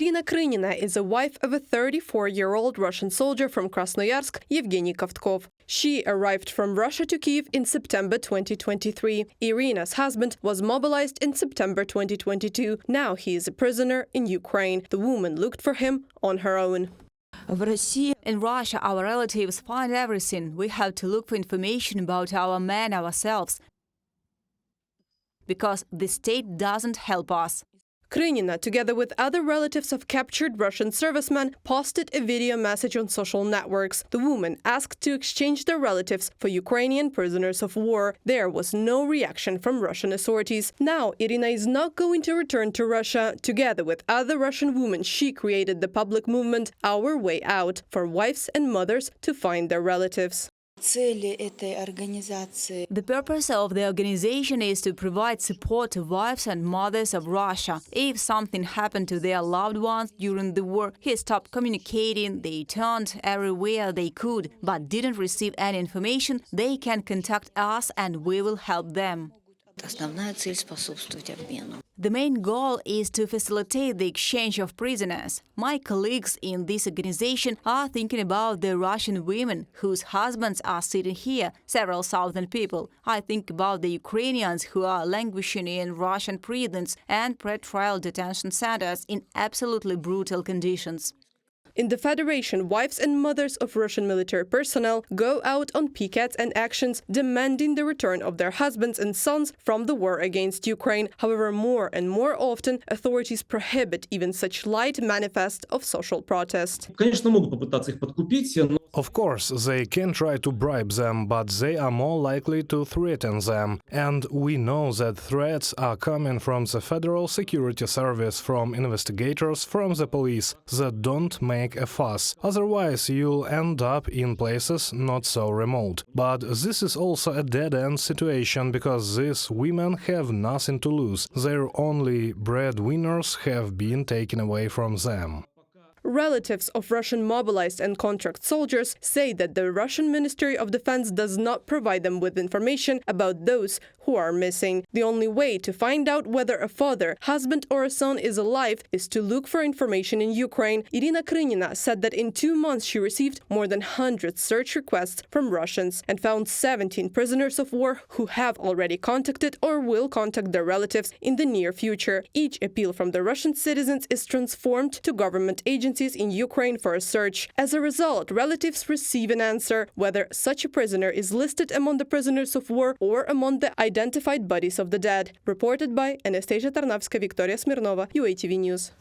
Irina Krynina is a wife of a 34-year-old Russian soldier from Krasnoyarsk, Yevgeny Kovtkov. She arrived from Russia to Kyiv in September 2023. Irina's husband was mobilized in September 2022. Now he is a prisoner in Ukraine. The woman looked for him on her own. In Russia, our relatives find everything. We have to look for information about our men ourselves, because the state doesn't help us. Krynina, together with other relatives of captured Russian servicemen, posted a video message on social networks. The woman asked to exchange their relatives for Ukrainian prisoners of war. There was no reaction from Russian authorities. Now, Irina is not going to return to Russia. Together with other Russian women, she created the public movement Our Way Out for wives and mothers to find their relatives. The purpose of the organization is to provide support to wives and mothers of Russia. If something happened to their loved ones during the war, he stopped communicating, they turned everywhere they could, but didn't receive any information, they can contact us and we will help them. The main goal is to facilitate the exchange of prisoners. My colleagues in this organization are thinking about the Russian women whose husbands are sitting here, several thousand people. I think about the Ukrainians who are languishing in Russian prisons and pre-trial detention centers in absolutely brutal conditions. In the Federation, wives and mothers of Russian military personnel go out on pickets and actions demanding the return of their husbands and sons from the war against Ukraine. However, more and more often, authorities prohibit even such light manifest of social protest. Of course, they can try to bribe them, but they are more likely to threaten them. And we know that threats are coming from the Federal Security Service, from investigators, from the police, that don't make a fuss. Otherwise, you'll end up in places not so remote. But this is also a dead-end situation, because these women have nothing to lose. Their only breadwinners have been taken away from them. Relatives of Russian mobilized and contract soldiers say that the Russian Ministry of Defense does not provide them with information about those who are missing. The only way to find out whether a father, husband or a son is alive is to look for information in Ukraine. Irina Krynina said that in 2 months she received more than 100 search requests from Russians and found 17 prisoners of war who have already contacted or will contact their relatives in the near future. Each appeal from the Russian citizens is transformed to government agencies in Ukraine for a search. As a result, relatives receive an answer whether such a prisoner is listed among the prisoners of war or among the identified bodies of the dead. Reported by Anastasia Tarnavska, Victoria Smirnova, UATV News.